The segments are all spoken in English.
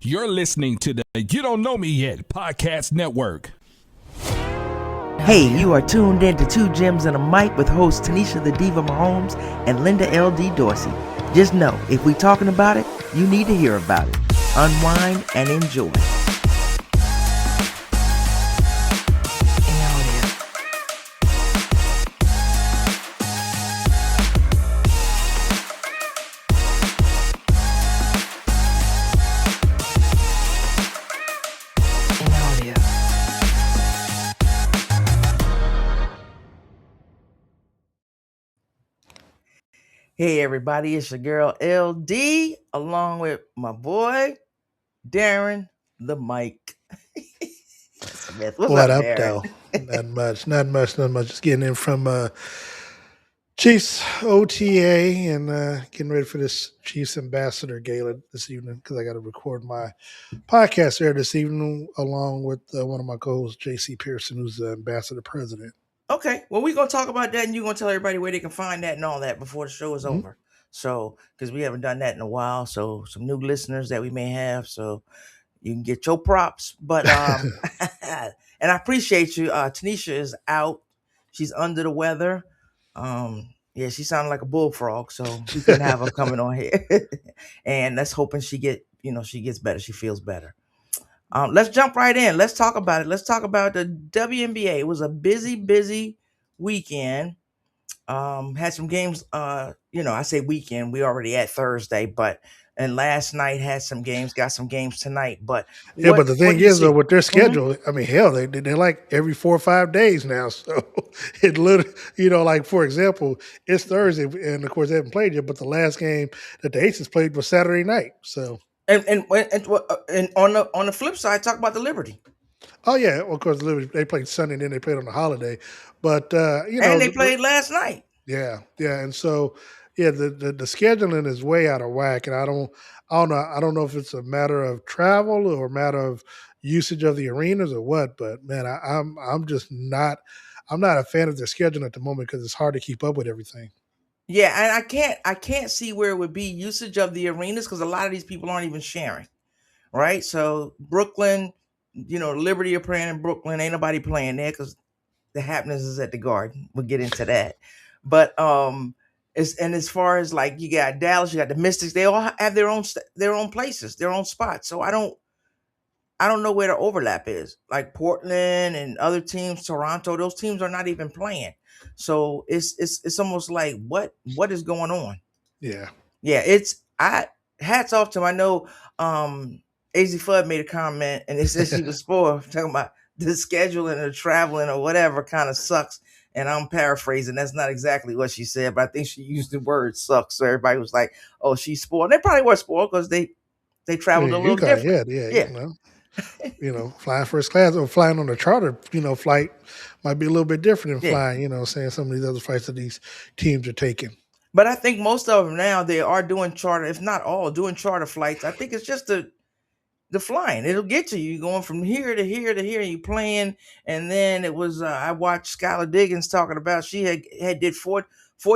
You're listening to the You Don't Know Me Yet podcast network. Hey, you are tuned in to Two Gems and a Mic with hosts Tanisha the Diva Mahomes and Linda L.D. Dorsey. Just know, if we talking about it, you need to hear about it. Unwind and enjoy. Hey everybody, it's your girl LD along with my boy Darren the Mike Smith. What's what up, up, Darren? though? Not much. Just getting in from Chiefs OTA and getting ready for this Chiefs Ambassador Gala this evening because I got to record my podcast there this evening along with one of my co-hosts, JC Pearson, who's the Ambassador President. Okay, well, we're going to talk about that, and you're going to tell everybody where they can find that and all that before the show is over. So, because we haven't done that in a while, so some new listeners that we may have, so you can get your props. But, and I appreciate you. Tanisha is out. She's under the weather. Yeah, she sounded like a bullfrog, so we couldn't have her coming on here. And let's hoping she gets better. She feels better. Let's jump right in. Let's talk about it. Let's talk about the WNBA. It was a busy weekend. Had some games. I say weekend. We already at Thursday, and last night had some games. Got some games tonight. But but the thing is, though, with their schedule, I mean, hell, they're like every 4 or 5 days now. So it literally, like for example, it's Thursday, and of course they haven't played yet. But the last game that the Aces played was Saturday night. So. And on the flip side, talk about the Liberty. Oh yeah, well, of course they played Sunday, and then they played on the holiday, but and they played last night. Yeah, and so the scheduling is way out of whack, and I don't know if it's a matter of travel or a matter of usage of the arenas or what, but man, I'm not a fan of the scheduling at the moment because it's hard to keep up with everything. Yeah, and I can't see where it would be usage of the arenas because a lot of these people aren't even sharing, right? So Brooklyn, Liberty are playing in Brooklyn. Ain't nobody playing there because the happenings is at the Garden. We'll get into that. But as far as like you got Dallas, you got the Mystics. They all have their own places, their own spots. So I don't know where the overlap is. Like Portland and other teams, Toronto, those teams are not even playing. So it's almost like what is going on? Yeah. Hats off to him. I know AZ Fudd made a comment and they said she was spoiled, talking about the scheduling or traveling or whatever kind of sucks. And I'm paraphrasing. That's not exactly what she said, but I think she used the word sucks. So everybody was like, "Oh, she's spoiled." They probably were spoiled because they traveled a little different. Flying first class or flying on a charter, flight might be a little bit different than flying, saying some of these other flights that these teams are taking. But I think most of them now, they are doing charter, if not all, doing charter flights. I think it's just the flying. It'll get you. You're going from here to here to here, and you playing. And then it was, I watched Skylar Diggins talking about she did four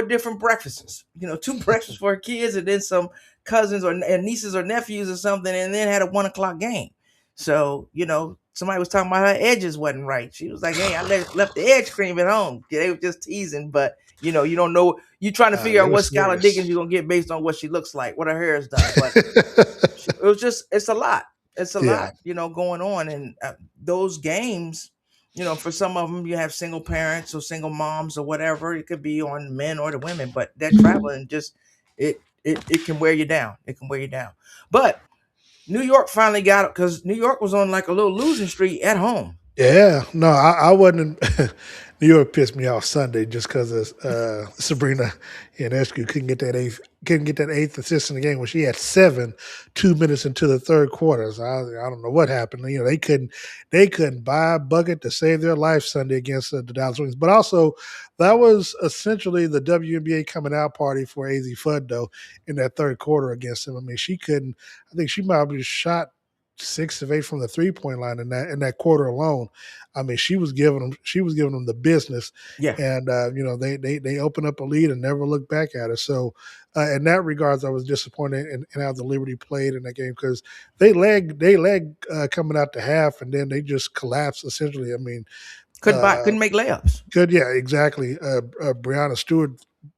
different breakfasts. 2 breakfasts for her kids and then some cousins or nieces or nephews or something, and then had a 1:00 game. So, somebody was talking about her edges wasn't right. She was like, "Hey, I left the edge cream at home." They were just teasing, but you don't know. You're trying to figure out what Skylar Diggins you're gonna get based on what she looks like, what her hair is done. But it's a lot. It's a lot, going on. And those games, for some of them, you have single parents or single moms or whatever. It could be on the men or the women, but that traveling it can wear you down. It can wear you down. But New York finally got it because New York was on like a little losing streak at home. Yeah, no, I wasn't. New York pissed me off Sunday just because of Sabrina Ionescu couldn't get that eighth assist in the game when she had 7 2 minutes into the third quarter. So I don't know what happened. They couldn't buy a bucket to save their life Sunday against the Dallas Wings. But also, that was essentially the WNBA coming out party for AZ Fudd though in that third quarter against him. I mean, she couldn't. I think she might have shot 6 of 8 from the 3-point line in that quarter alone. I mean, she was giving them the business, Yeah. and they opened up a lead and never looked back at it. So, in that regards, I was disappointed in how the Liberty played in that game because they lagged coming out to half, and then they just collapsed essentially. I mean, Couldn't make layups. yeah, exactly. Brianna Stewart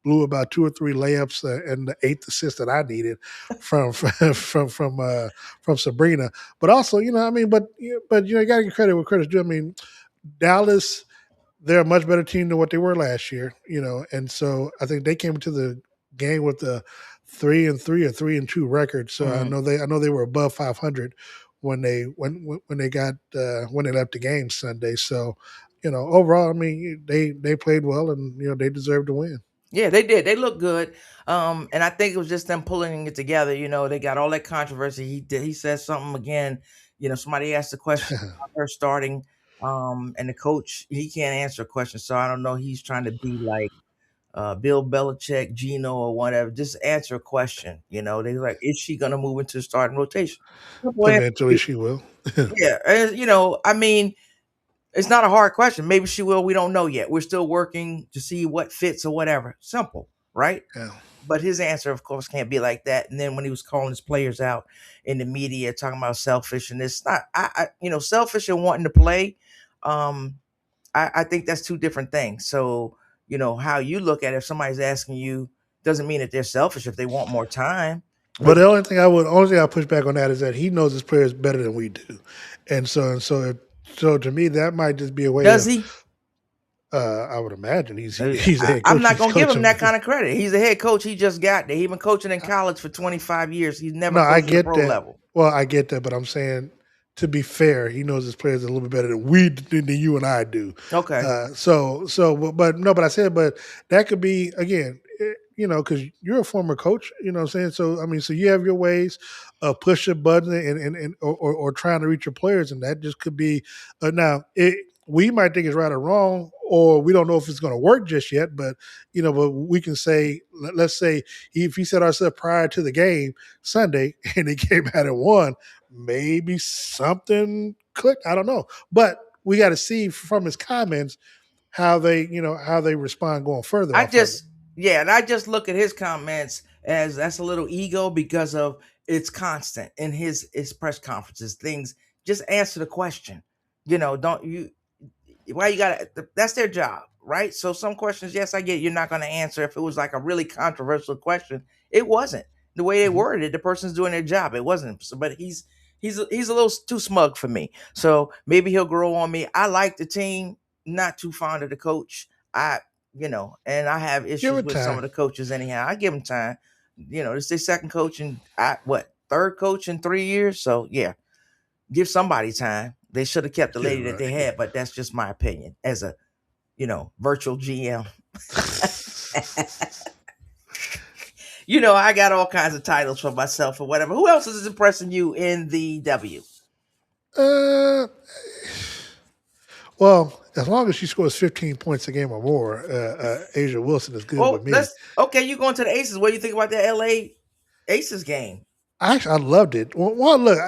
blew about 2 or 3 layups and the 8th assist that I needed from from Sabrina. But also, you got to give credit where credit's due. I mean, Dallas, they're a much better team than what they were last year, and so I think they came into the game with a 3-3 or 3-2 record. So I know they were above 500 when they got when they left the game Sunday. So overall, I mean, they played well, and they deserved to win. Yeah, they did. They looked good. And I think it was just them pulling it together. They got all that controversy. He said something again. Somebody asked a question about her starting. And the coach, he can't answer a question. So I don't know. He's trying to be like Bill Belichick, Gino, or whatever. Just answer a question. They're like, is she gonna move into the starting rotation? Eventually, she will. Yeah. And, I mean, it's not a hard question. Maybe she will. We don't know yet. We're still working to see what fits or whatever. Simple, right? Yeah. But his answer, of course, can't be like that. And then when he was calling his players out in the media, talking about selfish, and it's not, selfish and wanting to play. I think that's two different things. So, how you look at it, if somebody's asking you, doesn't mean that they're selfish if they want more time. But the only thing I push back on that is that he knows his players better than we do, and so to me that might just be a way. Does he? I would imagine he's a head coach. I'm not gonna give him that kind of credit. He's a head coach. He just got there. He's been coaching in college for 25 years. He's never coached at the pro level. Well, I get that, but I'm saying, to be fair, he knows his players a little bit better than you and I do. Okay. But I said, but that could be again, because you're a former coach. You know what I'm saying? So I mean, so you have your ways of pushing buttons or trying to reach your players, and that just could be now. We might think it's right or wrong, or we don't know if it's going to work just yet. But but we can say, let's say if he said ourselves prior to the game Sunday, and he came out and won, maybe something clicked. I don't know, but we got to see from his comments how they respond going further. And I just look at his comments as that's a little ego because of it's constant in his press conferences. Things, just answer the question. Don't you? Why you got to? That's their job, right? So some questions, yes, I get you're not going to answer. If it was like a really controversial question, it wasn't the way they worded it. The person's doing their job. It wasn't. So, but he's a little too smug for me. So maybe he'll grow on me. I like the team, not too fond of the coach. And I have issues with some of the coaches anyhow. I give them time. It's their second coach and third coach in 3 years. So yeah, give somebody time. They should have kept the lady that they had, but that's just my opinion as a, virtual GM. I got all kinds of titles for myself or whatever. Who else is impressing you in the W? Well, as long as she scores 15 points a game or more, Asia Wilson is good with me. You going to the Aces. What do you think about the LA Aces game? Actually, I loved it. Well, look,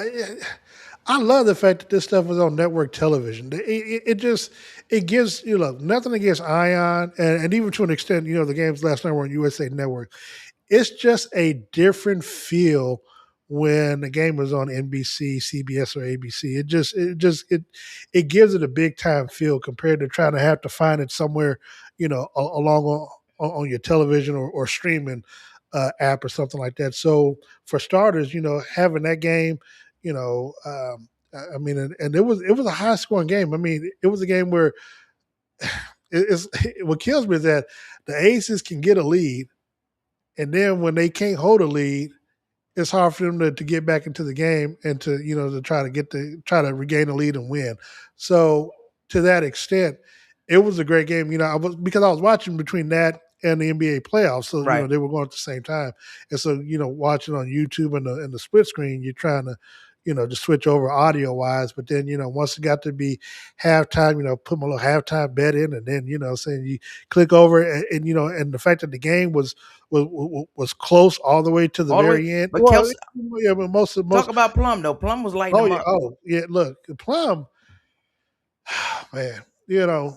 I love the fact that this stuff was on network television. It gives nothing against Ion, and even to an extent, the games last night were on USA Network. It's just a different feel when the game was on NBC, CBS, or ABC. It gives it a big time feel compared to trying to have to find it somewhere, along on your television or streaming app or something like that. So for starters, having that game. I mean, and it was a high scoring game. I mean, it was a game where what kills me is that the Aces can get a lead, and then when they can't hold a lead, it's hard for them to get back into the game and to try to regain the lead and win. So to that extent, it was a great game. Because I was watching between that and the NBA playoffs, so they were going at the same time, and so watching on YouTube and the split screen, you're trying to just switch over audio wise. But then, once it got to be halftime, put my little halftime bet in, and then, saying you click over and the fact that the game was close all the way to the All the way. very end. But Well, Kelsey, yeah, but most. talk about Plum though. Plum was lighting Oh him yeah, up. look, Plum, man,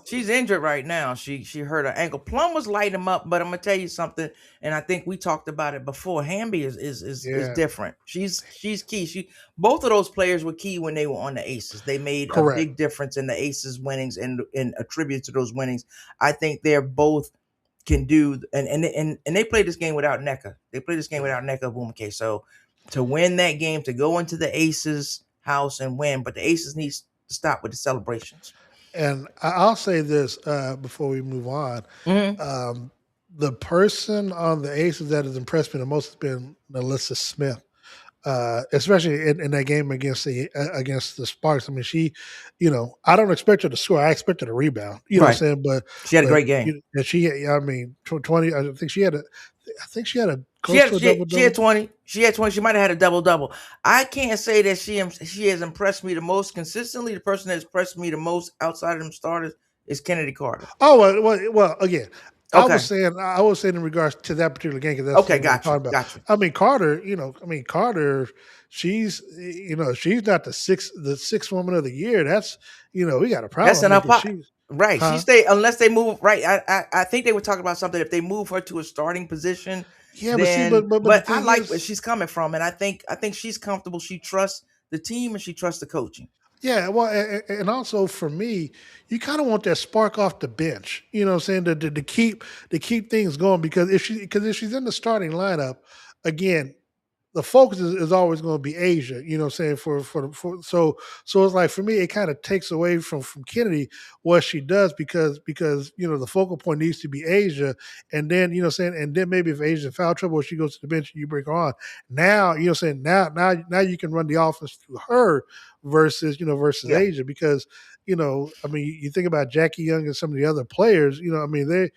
She's injured right now. She hurt her ankle. Plum was lighting him up, but I'm gonna tell you something, and I think we talked about it before. Hamby is yeah, different. She's key. Both of those players were key when they were on the Aces. They made a correct. big difference in the Aces winnings and attribute to those winnings. I think they're both can do and they played this game without NECA. They played this game without NECA Bumake. So to win that game, to go into the Aces house and win, but the Aces needs to stop with the celebrations. And I'll say this before we move on. Mm-hmm. The person on the Aces that has impressed me the most has been Melissa Smith. Especially in that game against the Sparks. I mean, she, I don't expect her to score. I expect her to rebound. You know what I'm saying? But she had a great game. I mean, 20. I think she had a close to a double double. She had 20. She had 20. She might have had a double double. I can't say that she has impressed me the most consistently. The person that's impressed me the most outside of them starters is Kennedy Carter. Oh well again. Okay. I was saying in regards to that particular game because that's okay. Got you. I mean, Carter. She's she's not the sixth woman of the year. That's we got a problem. That's in her pocket. Right. Huh? She stay unless they move. Right. I think they were talking about something. If they move her to a starting position. Yeah, then, but I like where she's coming from, and I think she's comfortable. She trusts the team and she trusts the coaching. Yeah, well, and also for me, you kind of want that spark off the bench. You know what I'm saying? To keep things going because if she's in the starting lineup, again, the focus is always going to be Asia, you know what I'm saying? So it's like for me, it kind of takes away from Kennedy what she does because the focal point needs to be Asia. And then, you know what I'm saying, and then maybe if Asia's in foul trouble, she goes to the bench and you bring her on. Now, you know what I'm saying, now you can run the offense through her versus Asia because, I mean, you think about Jackie Young and some of the other players, I mean,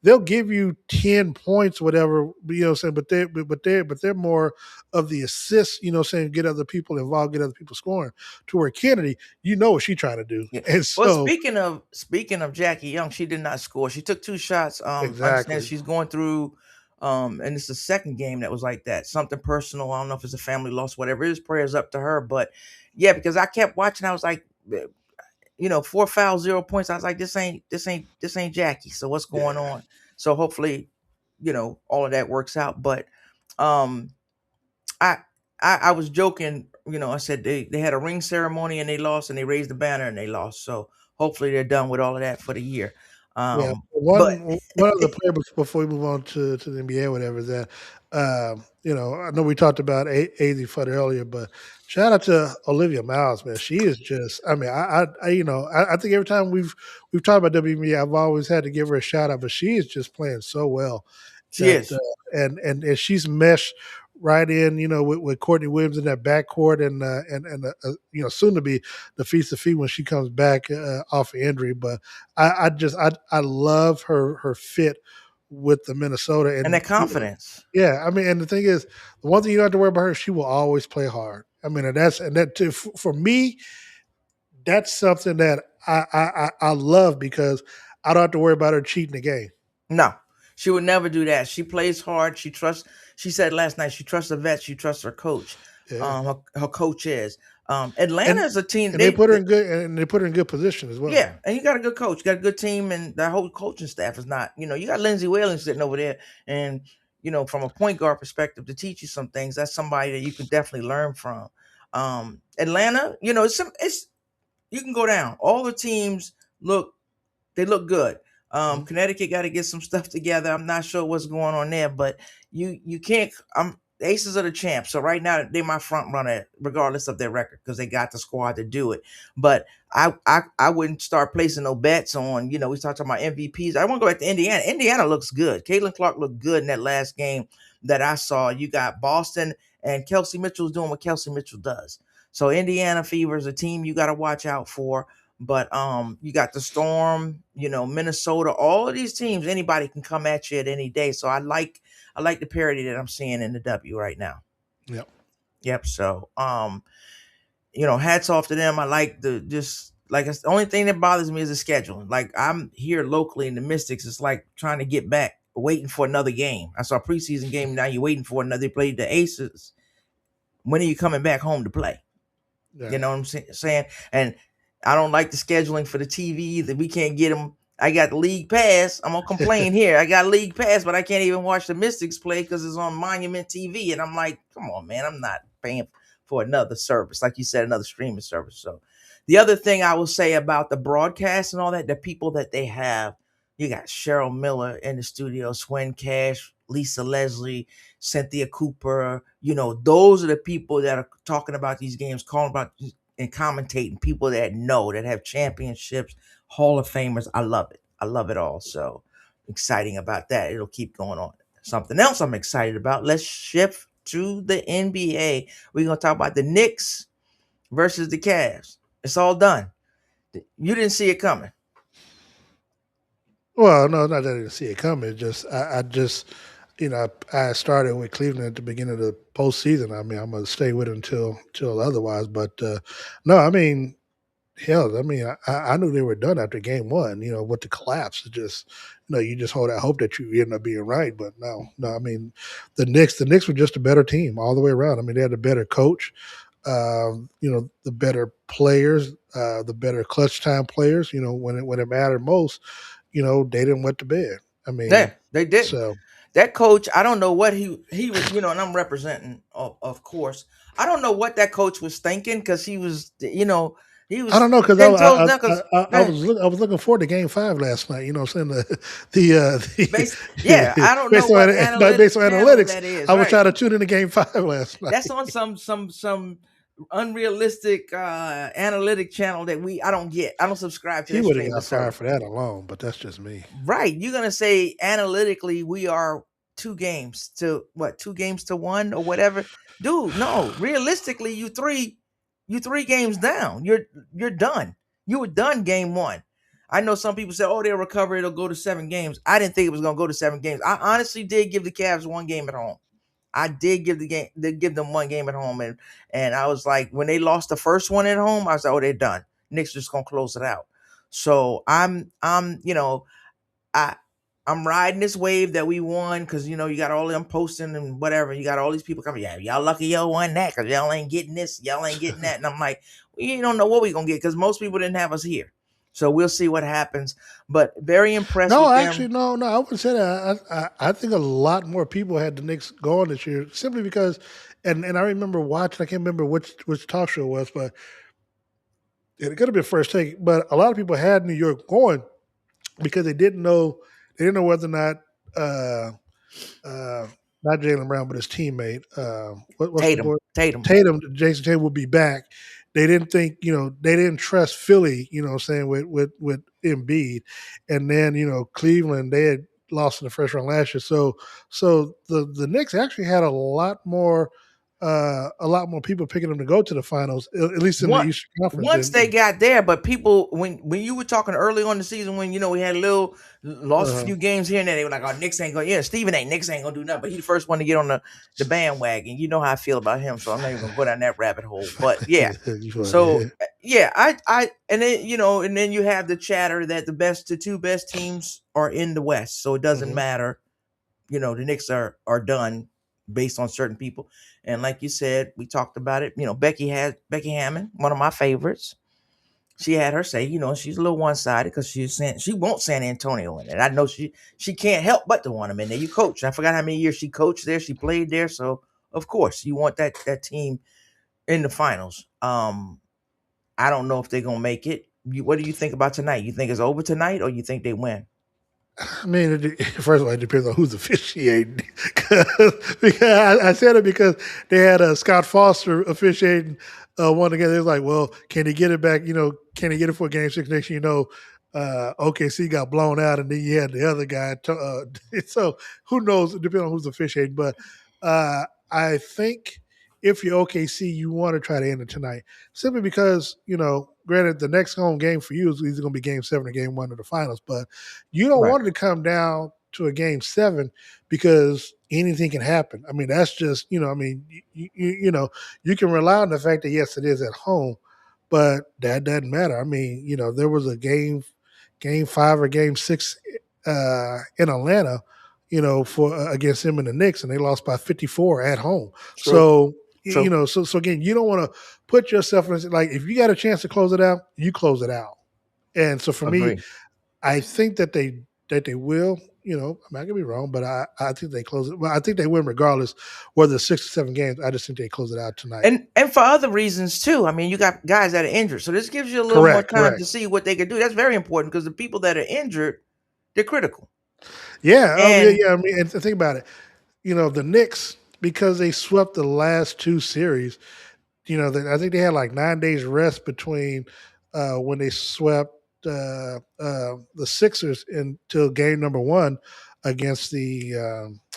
they'll give you 10 points, whatever, you know what I'm saying, but they're more of the assists, you know what I'm saying, get other people involved, get other people scoring. To where Kennedy, you know what she's trying to do. Yeah. And so, well, speaking of Jackie Young, she did not score. She took 2 shots. Exactly. She's going through and it's the second game that was like that. Something personal. I don't know if it's a family loss, whatever it is, prayers up to her. But yeah, because I kept watching, I was like, 4 fouls, 0 points. I was like, this ain't Jackie. So what's going on? So hopefully, all of that works out. But I was joking, I said they had a ring ceremony and they lost and they raised the banner and they lost. So hopefully they're done with all of that for the year. One other player before we move on to the NBA or whatever is that I know we talked about AZ Fudd earlier, but shout out to Olivia Miles, man. She is just, I mean, I think every time we've talked about WNBA, I've always had to give her a shout out, but she is just playing so well. She is. And she's meshed right in, with Courtney Williams in that backcourt and soon to be the feast of feet when she comes back off of injury. But I love her fit with the Minnesota and that confidence. I mean, and the thing is, the one thing you don't have to worry about her, she will always play hard. I mean, for me, that's something that I love because I don't have to worry about her cheating the game. No. She would never do that. She plays hard. She said last night, she trusts the vet. She trusts her coach. Yeah. Her coach is. Atlanta is a team. And they put her in good position as well. Yeah. And you got a good coach. You got a good team. And the whole coaching staff is not, you got Lindsey Whalen sitting over there. And, from a point guard perspective to teach you some things, that's somebody that you can definitely learn from. Atlanta, it's you can go down. All the teams look good. Connecticut got to get some stuff together. I'm not sure what's going on there, but you can't. The Aces are the champs, so right now they're my front runner, regardless of their record, because they got the squad to do it. But I wouldn't start placing no bets on. We talking about MVPs. I want to go back to Indiana. Indiana looks good. Caitlin Clark looked good in that last game that I saw. You got Boston and Kelsey Mitchell's doing what Kelsey Mitchell does. So Indiana Fever is a team you got to watch out for. But you got the Storm, Minnesota, all of these teams, anybody can come at you at any day. So I like the parity that I'm seeing in the W right now. Yep. So hats off to them. I like the only thing that bothers me is the schedule. Like I'm here locally in the Mystics. It's like trying to get back, waiting for another game. I saw a preseason game. Now you're waiting for another. They played the Aces. When are you coming back home to play? Yeah. You know what I'm saying? And I don't like the scheduling for the TV that we can't get them. I got the league pass. I'm gonna complain here. I got league pass, but I can't even watch the Mystics play because it's on Monument TV. And I'm like, come on, man, I'm not paying for another service, like you said, another streaming service. So the other thing I will say about the broadcast and all that, the people that they have, you got Cheryl Miller in the studio, Swin Cash, Lisa Leslie, Cynthia Cooper. Those are the people that are talking about these games, calling about and commentating. People that know, that have championships, Hall of Famers. I love it. I love it all. So exciting about that. It'll keep going on. Something else I'm excited about. Let's shift to the NBA. We're gonna talk about the Knicks versus the Cavs. It's all done. You didn't see it coming. Well, no, not that I didn't see it coming. Just I just, I started with Cleveland at the beginning of the postseason. I mean, I'm going to stay with it until otherwise. But no, I mean, hell, I mean, I knew they were done after game one. With the collapse, it just, you just hold out hope that you end up being right. But no, I mean, the Knicks were just a better team all the way around. I mean, they had a better coach. The better players, the better clutch time players. When it mattered most. They didn't went to bed. I mean, Yeah, they did. so That coach, I don't know what he was, and I'm representing, of course. I don't know what that coach was thinking because he was, he was I don't know because 10 toes down. Because I was looking forward to Game 5 last night. You know, what I'm saying yeah, I don't know what based on channel analytics. that is. I was Right. trying to tune into Game 5 last night. That's on some unrealistic analytic channel that I don't get. I don't subscribe to He that would have streaming got fired service. for that alone, but that's just me. Right. You're gonna say analytically we are 2 games to 1 or whatever. Dude, no. Realistically, you three games down. You're done. You were done game one. I know some people say, oh, they'll recover, it'll go to 7 games. I didn't think it was gonna go to 7 games. I honestly did give the Cavs 1 game at home. I did give them 1 game at home, and I was like, when they lost the first one at home, I was like, oh, they're done. Knicks just gonna close it out. So I I'm riding this wave that we won because you got all them posting and whatever. You got all these people coming. Yeah, y'all lucky y'all won that because y'all ain't getting this, y'all ain't getting that. And I'm like, we don't know what we gonna get because most people didn't have us here. So we'll see what happens. But very impressed. No, with actually, them. no. I wouldn't say that. I think a lot more people had the Knicks going this year simply because, and I remember watching. I can't remember which talk show it was, but it could have been First Take. But a lot of people had New York going because they didn't know whether or not not Jalen Brown, but his teammate, what's the boy? Tatum, Jason Tatum would be back. They didn't think, they didn't trust Philly, what I'm saying, with Embiid. And then, Cleveland, they had lost in the first round last year. So the Knicks actually had a lot more people picking them to go to the finals, at least in the Eastern Conference. Once they got there, but people, when you were talking early on the season, when we had lost a few games here and there, they were like, "Oh, Knicks ain't gonna." Yeah, Knicks ain't gonna do nothing. But he's the first one to get on the bandwagon. You know how I feel about him, so I'm not even gonna go down that rabbit hole. But yeah, so yeah, I and then and then you have the chatter that the 2 best teams are in the West, so it doesn't matter. The Knicks are done based on certain people. And like you said, we talked about it. Becky Hammond, one of my favorites. She had her say, she's a little one-sided because she wants San Antonio in it. I know she can't help but to want them in there. You coach. I forgot how many years she coached there. She played there. So of course you want that team in the finals. I don't know if they're gonna make it. What do you think about tonight? You think it's over tonight or you think they win? I mean, first of all, it depends on who's officiating. because I said it because they had Scott Foster officiating one again. They was like, well, can he get it back? Can he get it for Game 6 next year? OKC got blown out, and then you had the other guy. So who knows? It depends on who's officiating. But I think if you're OKC, you want to try to end it tonight. Simply because, granted, the next home game for you is either going to be Game 7 or Game 1 of the finals. But you don't want it to come down to a game 7 because anything can happen. I mean, that's just you know you can rely on the fact that yes, it is at home, but that doesn't matter. I mean, there was a game 5 or game 6 in Atlanta, for against him and the Knicks, and they lost by 54 at home. True. So True. so again, you don't want to put yourself in like if you got a chance to close it out, you close it out. And so for me, Agree. I think that they will. I could be wrong, but I think they close it. Well, I think they win regardless, whether it's 6 or 7 games. I just think they close it out tonight. And for other reasons too. I mean, you got guys that are injured, so this gives you a little more Correct. time to see what they can do. That's very important because the people that are injured, they're critical. Yeah. And I mean, and think about it. The Knicks, because they swept the last 2 series. I think they had like 9 days rest between when they swept the Sixers until game number 1 against the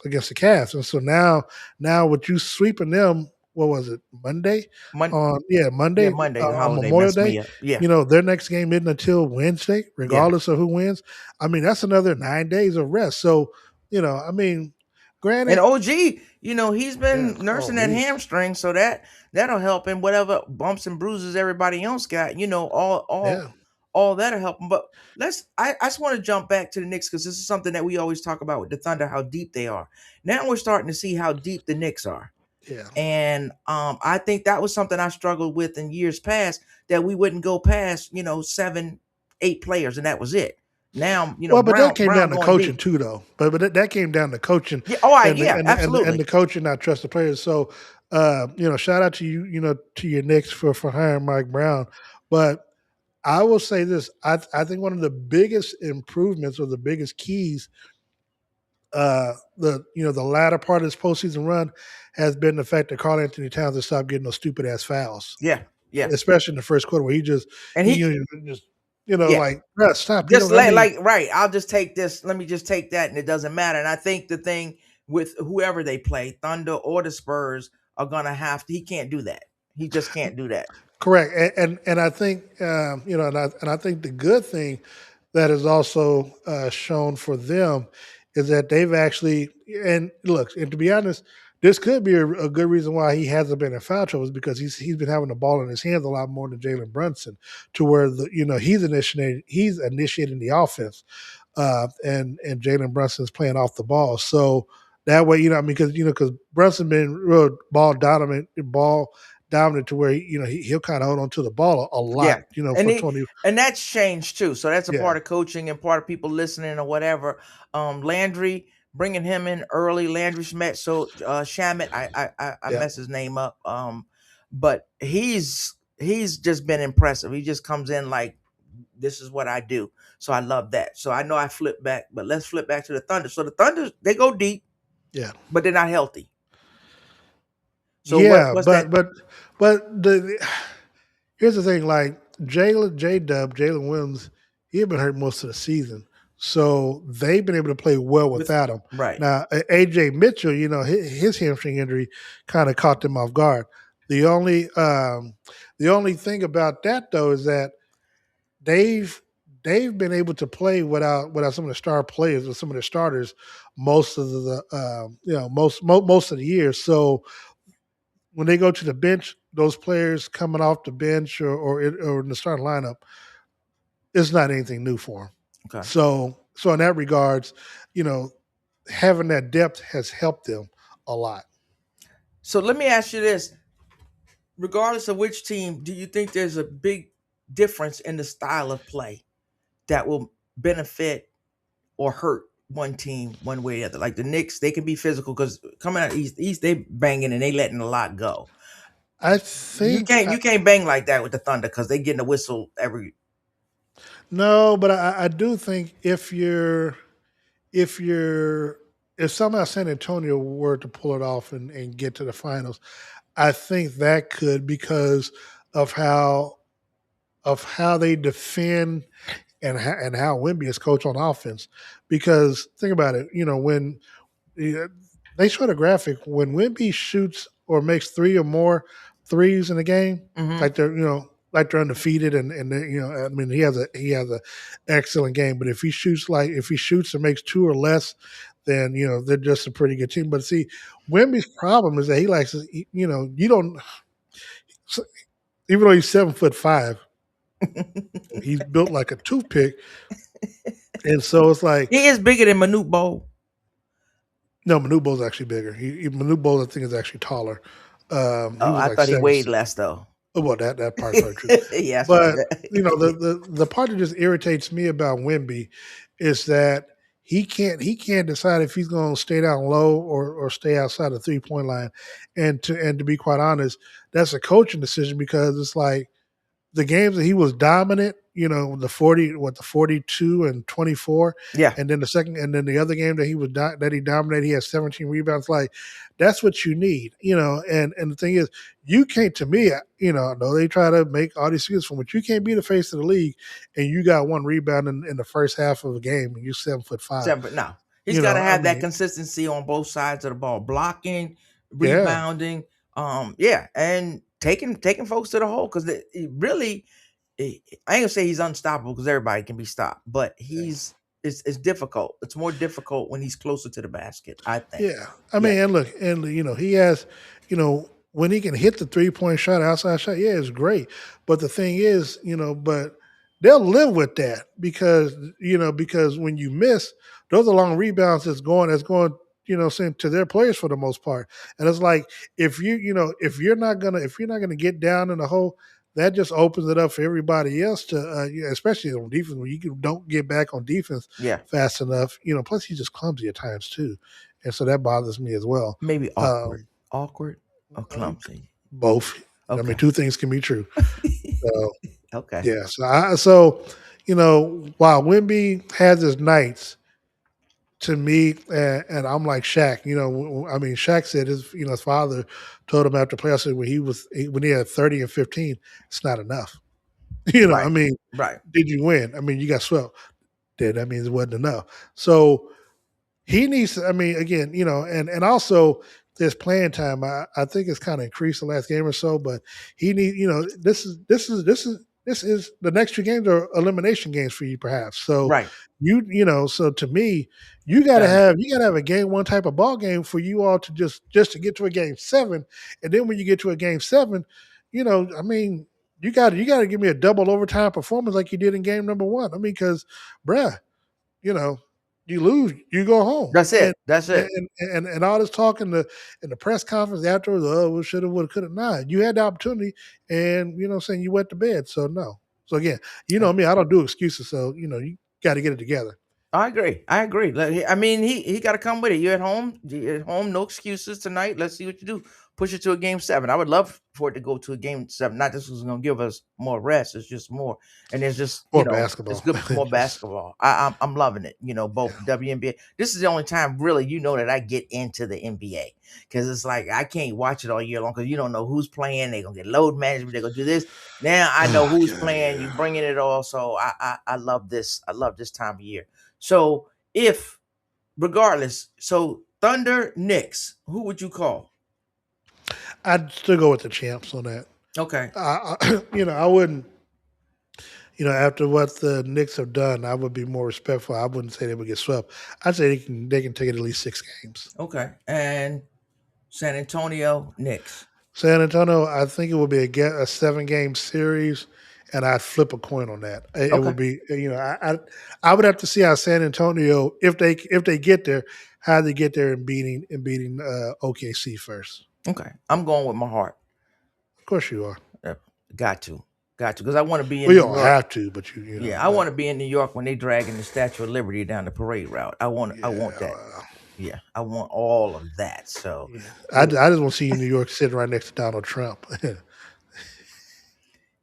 Cavs, and so now with you sweeping them, what was it, Monday? Monday Monday, the on holiday Memorial messed me Day. up. Yeah. Their next game isn't until Wednesday, regardless of who wins. I mean, that's another 9 days of rest. So I mean, granted, And OG, he's been nursing that he's- hamstring, so that'll help him. Whatever bumps and bruises everybody else got, all that'll help him. But I just want to jump back to the Knicks because this is something that we always talk about with the Thunder, how deep they are. Now we're starting to see how deep the Knicks are. Yeah. And I think that was something I struggled with in years past, that we wouldn't go past, 7, 8 players, and that was it. Now, but that came down to going coaching deep. too, though. But that came down to coaching. Yeah, absolutely. And the coaching not trust the players. So, shout out to you, to your Knicks for hiring Mike Brown. But I will say this: I think one of the biggest improvements or the biggest keys, the latter part of this postseason run, has been the fact that Karl Anthony Towns has stopped getting those stupid ass fouls. Yeah. Especially in the first quarter where he just like stop. Just right. I'll just take this. Let me just take that, and it doesn't matter. And I think the thing with whoever they play, Thunder or the Spurs, are gonna have to. He can't do that. He just can't do that. Correct. And I think and I think the good thing that is also shown for them is that they've actually and to be honest, this could be a good reason why he hasn't been in foul trouble, is because he's been having the ball in his hands a lot more than Jalen Brunson, to where he's initiating the offense, and Jalen Brunson's playing off the ball. So that way, because Brunson been real ball dominant to where he'll kind of hold on to the ball a lot. And for 20. And that's changed too. So that's a part of coaching and part of people listening or whatever. Landry, bringing him in early, Landry Schmidt. So Shamet, I mess his name up. But he's just been impressive. He just comes in like, this is what I do. So I love that. So I know I flipped back, but let's flip back to the Thunder. So the Thunder, they go deep, but they're not healthy. So here's the thing: like Jalen Williams, he had been hurt most of the season, so they've been able to play well without him. Right now, AJ Mitchell, his hamstring injury kind of caught them off guard. The only thing about that though is that they've been able to play without some of the star players or some of the starters most of most of the year. So when they go to the bench, those players coming off the bench or in the starting lineup, it's not anything new for them. Okay. So in that regards, having that depth has helped them a lot. So let me ask you this: regardless of which team, do you think there's a big difference in the style of play that will benefit or hurt one team one way or the other? Like the Knicks, they can be physical because coming out East, they banging and they letting a lot go. I think you can't bang like that with the Thunder because they getting a whistle every. No, but I do think if somehow San Antonio were to pull it off and get to the finals, I think that could, because of how they defend and how Wemby is coached on offense. Because think about it, when they showed a graphic, when Wemby shoots or makes 3 or more threes in a game, like they're like they're undefeated, and I mean, he has a excellent game. But if he shoots and makes 2 or less, then they're just a pretty good team. But see, Wemby's problem is that he likes you don't, even though he's 7'5", he's built like a toothpick, and so it's like He is bigger than Manute Bol. no, Manute Bol's actually bigger. Manute Bol, I think, is actually taller. He was I like thought he 7'6". weighed less though. Well, that part's not true. Yes, But the part that just irritates me about Wemby is that he can't decide if he's going to stay down low or stay outside the 3-point line. And to be quite honest, that's a coaching decision, because it's like the games that he was dominant, the 42 and 24, yeah, and then the other game that he dominated, he had 17 rebounds. Like, that's what you need, And the thing is, you can't. To me, I know they try to make all these excuses from, but you can't be the face of the league and you got 1 rebound in the first half of a game and you're 7'5". No, he's got to have that consistency on both sides of the ball, blocking, rebounding, and taking folks to the hole, because really, I ain't gonna say he's unstoppable, because everybody can be stopped, but it's difficult. It's more difficult when he's closer to the basket, I think. Yeah, I mean, and look, he has, when he can hit the 3-point shot, outside shot, it's great. But the thing is, but they'll live with that, because when you miss, those are long rebounds that's going sent to their players for the most part. And it's like, if you're not gonna get down in the hole, that just opens it up for everybody else to, especially on defense, when you don't get back on defense fast enough. Plus he's just clumsy at times too, and so that bothers me as well. Maybe awkward or clumsy. Both. Okay. I mean, 2 things can be true. So, okay. Yeah. So while Wemby has his nights, to me, and I'm like Shaq. I mean, Shaq said his father told him after playoffs, when he had 30 and 15, it's not enough. Right. I mean, right. Did you win? I mean, you got swept. That means it wasn't enough. So he needs to, I mean, again, and also this playing time, I think it's kind of increased the last game or so, but he needs, this is the next 2 games are elimination games for you, perhaps. So right. So to me, you gotta have a game 1 type of ball game for you all to just to get to a game 7. And then when you get to a game 7, I mean, you gotta give me a double overtime performance like you did in game number 1. I mean, because bruh, you lose, you go home. That's it. That's it. And all this talk in the press conference afterwards, we should have, would have, could have not. You had the opportunity, and saying you went to bed. So no. So again, me, I don't do excuses. So you got to get it together. I agree. I mean, he got to come with it. You're at home. No excuses tonight. Let's see what you do. Push it to a game 7. I would love for it to go to a game 7. Not this is going to give us more rest. It's just more, and there's just more basketball. It's good for more basketball. I'm loving it. Both WNBA. This is the only time really that I get into the NBA, because it's like I can't watch it all year long, because you don't know who's playing. They're gonna get load management. They're gonna do this. Now I know who's playing. You bringing it all. So I love this. I love this time of year. So regardless, Thunder, Knicks, who would you call? I'd still go with the champs on that. Okay. I wouldn't, after what the Knicks have done, I would be more respectful. I wouldn't say they would get swept. I'd say they can take it at least 6 games. Okay. And San Antonio, Knicks. San Antonio, I think it would be a 7-game series, and I'd flip a coin on that. It would be, I would have to see how San Antonio, if they get there, how they get there and beating OKC first. Okay, I'm going with my heart. Of course you are. Got to, because I want to be in. Well, you don't have to, but you. I want to be in New York when they dragging the Statue of Liberty down the parade route. I want that. Yeah, I want all of that. So I just want to see you in New York sitting right next to Donald Trump. There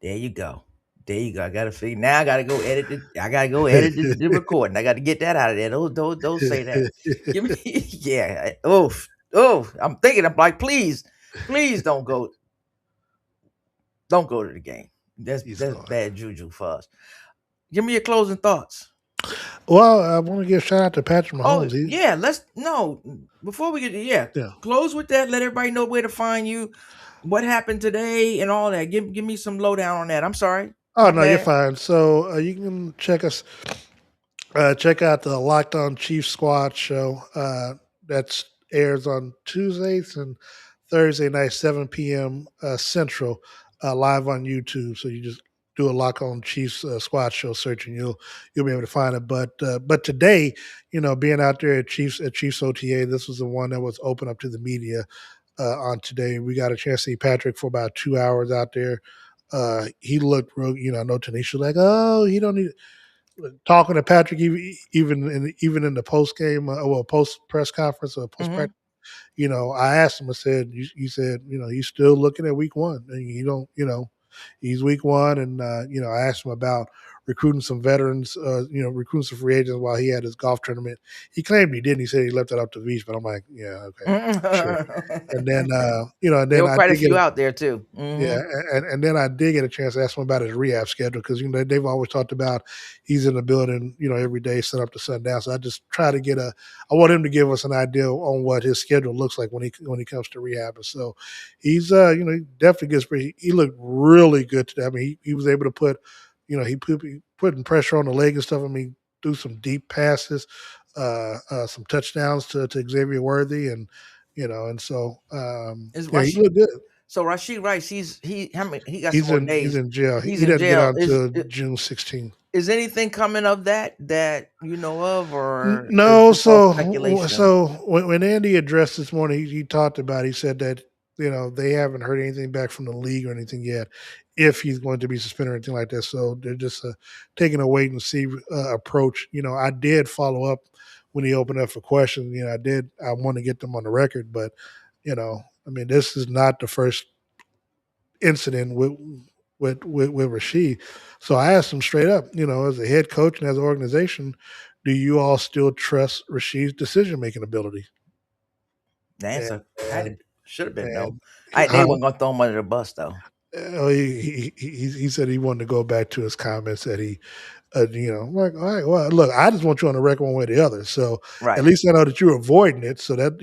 you go. I got to figure. Now I got to go edit it. I got to go edit the recording. I got to get that out of there. Don't say that. Give me, yeah. I'm thinking. I'm like, please don't go to the game. That's bad juju for us. Give me your closing thoughts. Well, I want to give a shout out to Patrick Mahomes. Before we get close with that. Let everybody know where to find you. what happened today and all that? Give me some lowdown on that. I'm sorry. Oh My no, you're bad. fine. So you can check out the Locked On Chiefs Squad show. That's airs on Tuesdays and Thursday night, 7 p.m. Central, live on YouTube. So you just do a Lock On Chiefs Squad show search, and you'll be able to find it. But today, being out there at Chiefs OTA, this was the one that was open up to the media on today. We got a chance to see Patrick for about 2 hours out there. He looked real, I know Tanisha like, oh, he don't need talking to Patrick even in the post game, post press conference or post Hmm. practice. I asked him. I said, "You said, he's still looking at week one. And you don't, he's week one." And I asked him about recruiting some veterans, recruiting some free agents while he had his golf tournament. He claimed he didn't. He said he left it up to Beach, but I'm like, yeah, okay, sure. And then, and There then were I quite a did get few a out there too. yeah, and then I did get a chance to ask him about his rehab schedule because they've always talked about he's in the building, every day, sun up to sundown. So I just try to I want him to give us an idea on what his schedule looks like when he comes to rehab. And so he's, he definitely gets pretty. He looked really good today. I mean, he was able to put, he putting pressure on the leg and stuff. I mean, threw some deep passes, some touchdowns to Xavier Worthy, and so Is yeah, he Rashid? looked good. So Rashid Rice, how many? He got some He's more in days. jail. He He's in doesn't get jail. out until June 16th. Is anything coming of that you know of, or is No, this all so speculation? so when Andy addressed this morning, he talked about. He said that they haven't heard anything back from the league or anything yet, if he's going to be suspended or anything like that. So they're just taking a wait and see approach. I did follow up when he opened up for questions. I want to get them on the record, but I mean, this is not the first incident with Rashid. So I asked him straight up, as a head coach and as an organization, do you all still trust Rashid's decision making ability? The And, answer and, should have been no. and They weren't gonna throw him under the bus though. he said he wanted to go back to his comments that he like, all right, well, look, I just want you on the record one way or the other. So at Right. least I know that you're avoiding it. So that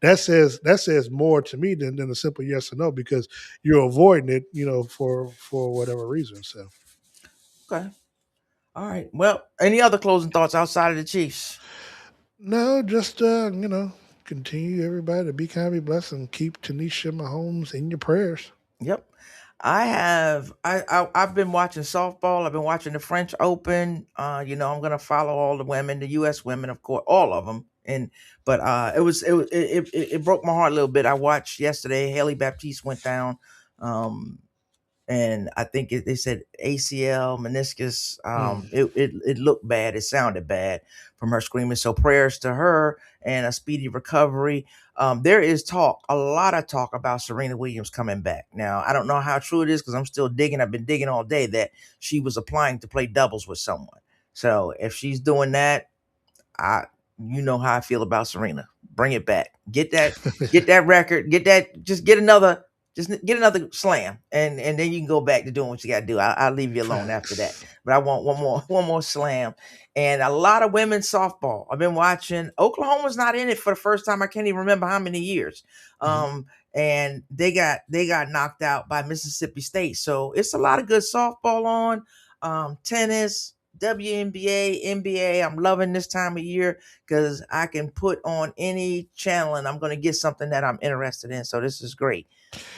that says more to me than a simple yes or no, because you're avoiding it, for whatever reason. So Okay. All right. Well, any other closing thoughts outside of the Chiefs? no, just continue everybody to be kind, be blessed, and keep Tanisha Mahomes in your prayers. Yep. I have. I've been watching softball. I've been watching the French Open. I'm gonna follow all the women, the U.S. women, of course, all of them. But it broke my heart a little bit. I watched yesterday. Haley Baptiste went down. Um, and I think they said ACL meniscus. Mm. It looked bad. It sounded bad from her screaming. So prayers to her and a speedy recovery. There is talk, a lot of talk about Serena Williams coming back. Now I don't know how true it is because I'm still digging. I've been digging all day that she was applying to play doubles with someone. So if she's doing that, I you know how I feel about Serena. Bring it back. Get that record. Just get another slam, and then you can go back to doing what you got to do. I'll leave you alone after that. But I want one more slam, and a lot of women's softball. I've been watching. Oklahoma's not in it for the first time. I can't even remember how many years. Mhm. And they got knocked out by Mississippi State. So it's a lot of good softball on. Tennis, WNBA, NBA. I'm loving this time of year because I can put on any channel and I'm going to get something that I'm interested in. So this is great.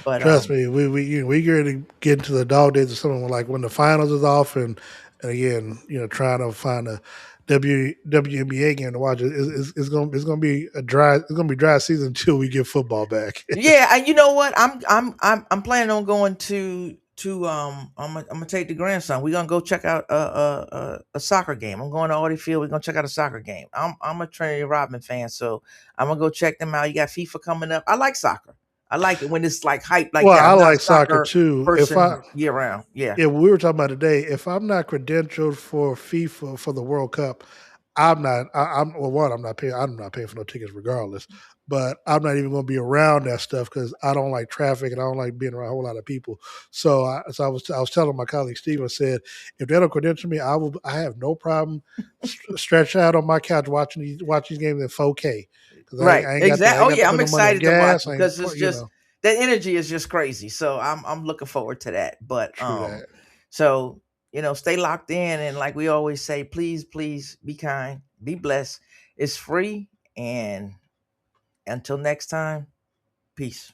But Trust me, we get to get into the dog days of something like when the finals is off, and again, trying to find a WNBA game to watch. It's gonna be dry season until we get football back. yeah, and you know what? I'm planning on going to I'm gonna take the grandson. We're gonna go check out a soccer game. I'm going to Audi Field. We're gonna check out a soccer game. I'm a Trinity Rodman fan, so I'm gonna go check them out. You got FIFA coming up. I like soccer. I like it when it's like hype like Well, that. I I'm not a like soccer soccer too. person year round. Yeah. We were talking about today, if I'm not credentialed for FIFA for the World Cup, I'm not. I'm well. One, I'm not paying. I'm not paying for no tickets, regardless. But I'm not even going to be around that stuff because I don't like traffic and I don't like being around a whole lot of people. So, I was telling my colleague Steve. I said, if they don't credential me, I have no problem stretch out on my couch watching these games in 4K because Right. I ain't got to Exactly. Oh I ain't got to yeah, I'm put no money in excited to watch gas. it I ain't because it's you just know. that energy is just crazy. So I'm looking forward to that. But True that. so stay locked in, and like we always say, please be kind, be blessed. It's free, and until next time, peace.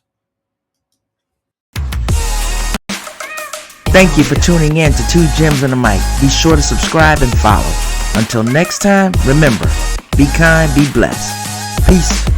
Thank you for tuning in to Two Gems and a Mic. Be sure to subscribe and follow. Until next time, remember, be kind, be blessed. Peace.